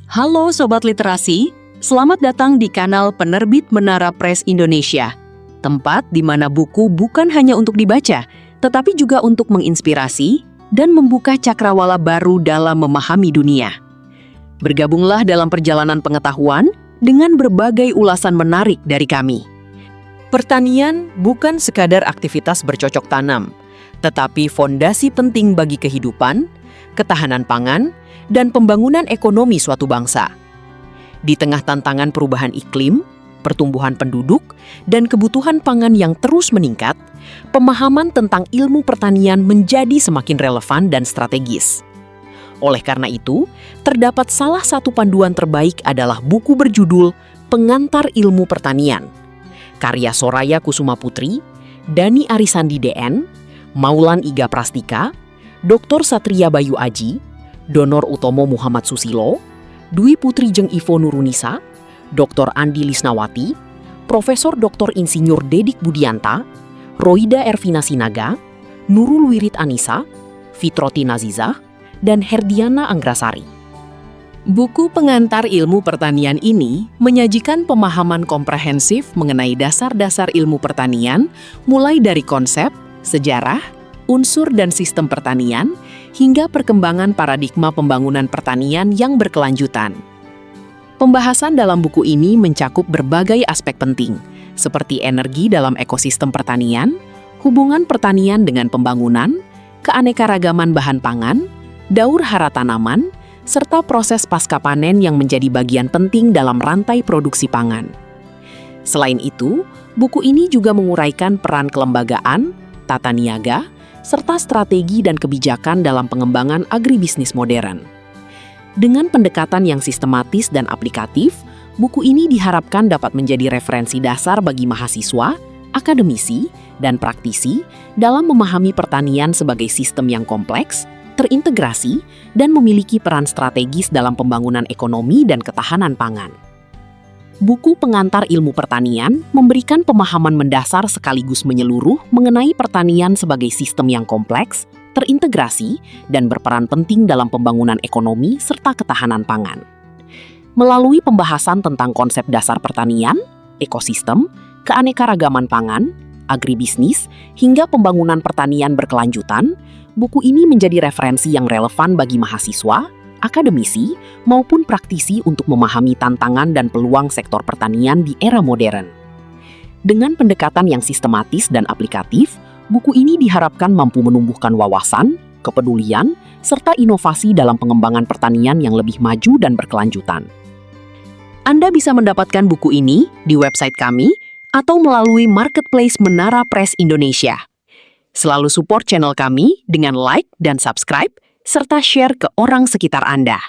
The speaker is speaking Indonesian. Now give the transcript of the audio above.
Halo Sobat Literasi, selamat datang di kanal Penerbit Menara Press Indonesia. Tempat di mana buku bukan hanya untuk dibaca, tetapi juga untuk menginspirasi dan membuka cakrawala baru dalam memahami dunia. Bergabunglah dalam perjalanan pengetahuan dengan berbagai ulasan menarik dari kami. Pertanian bukan sekadar aktivitas bercocok tanam, tetapi fondasi penting bagi kehidupan, ketahanan pangan, dan pembangunan ekonomi suatu bangsa. Di tengah tantangan perubahan iklim, pertumbuhan penduduk, dan kebutuhan pangan yang terus meningkat, pemahaman tentang ilmu pertanian menjadi semakin relevan dan strategis. Oleh karena itu, terdapat salah satu panduan terbaik adalah buku berjudul Pengantar Ilmu Pertanian, karya Soraya Kusuma Putri, Dani Arisandi DN, Maulan Iga Prastika, Dr. Satria Bayu Aji, Donor Utomo Muhammad Susilo, Dwi Putri Jeng Ivo Nurunisa, Dr. Andi Lisnawati, Profesor Dr. Insinyur Dedik Budianta, Roida Ervina Sinaga, Nurul Wirid Anissa, Fitroti Nazizah, dan Herdiana Anggrasari. Buku pengantar ilmu pertanian ini menyajikan pemahaman komprehensif mengenai dasar-dasar ilmu pertanian, mulai dari konsep, sejarah, unsur dan sistem pertanian, hingga perkembangan paradigma pembangunan pertanian yang berkelanjutan. Pembahasan dalam buku ini mencakup berbagai aspek penting, seperti energi dalam ekosistem pertanian, hubungan pertanian dengan pembangunan, keanekaragaman bahan pangan, daur hara tanaman, serta proses pasca panen yang menjadi bagian penting dalam rantai produksi pangan. Selain itu, buku ini juga menguraikan peran kelembagaan, tata niaga, serta strategi dan kebijakan dalam pengembangan agribisnis modern. Dengan pendekatan yang sistematis dan aplikatif, buku ini diharapkan dapat menjadi referensi dasar bagi mahasiswa, akademisi, dan praktisi dalam memahami pertanian sebagai sistem yang kompleks, terintegrasi, dan memiliki peran strategis dalam pembangunan ekonomi dan ketahanan pangan. Buku Pengantar Ilmu Pertanian memberikan pemahaman mendasar sekaligus menyeluruh mengenai pertanian sebagai sistem yang kompleks, terintegrasi, dan berperan penting dalam pembangunan ekonomi serta ketahanan pangan. Melalui pembahasan tentang konsep dasar pertanian, ekosistem, keanekaragaman pangan, agribisnis, hingga pembangunan pertanian berkelanjutan, buku ini menjadi referensi yang relevan bagi mahasiswa, akademisi, maupun praktisi untuk memahami tantangan dan peluang sektor pertanian di era modern. Dengan pendekatan yang sistematis dan aplikatif, buku ini diharapkan mampu menumbuhkan wawasan, kepedulian, serta inovasi dalam pengembangan pertanian yang lebih maju dan berkelanjutan. Anda bisa mendapatkan buku ini di website kami atau melalui marketplace Menara Press Indonesia. Selalu support channel kami dengan like dan subscribe, serta share ke orang sekitar Anda.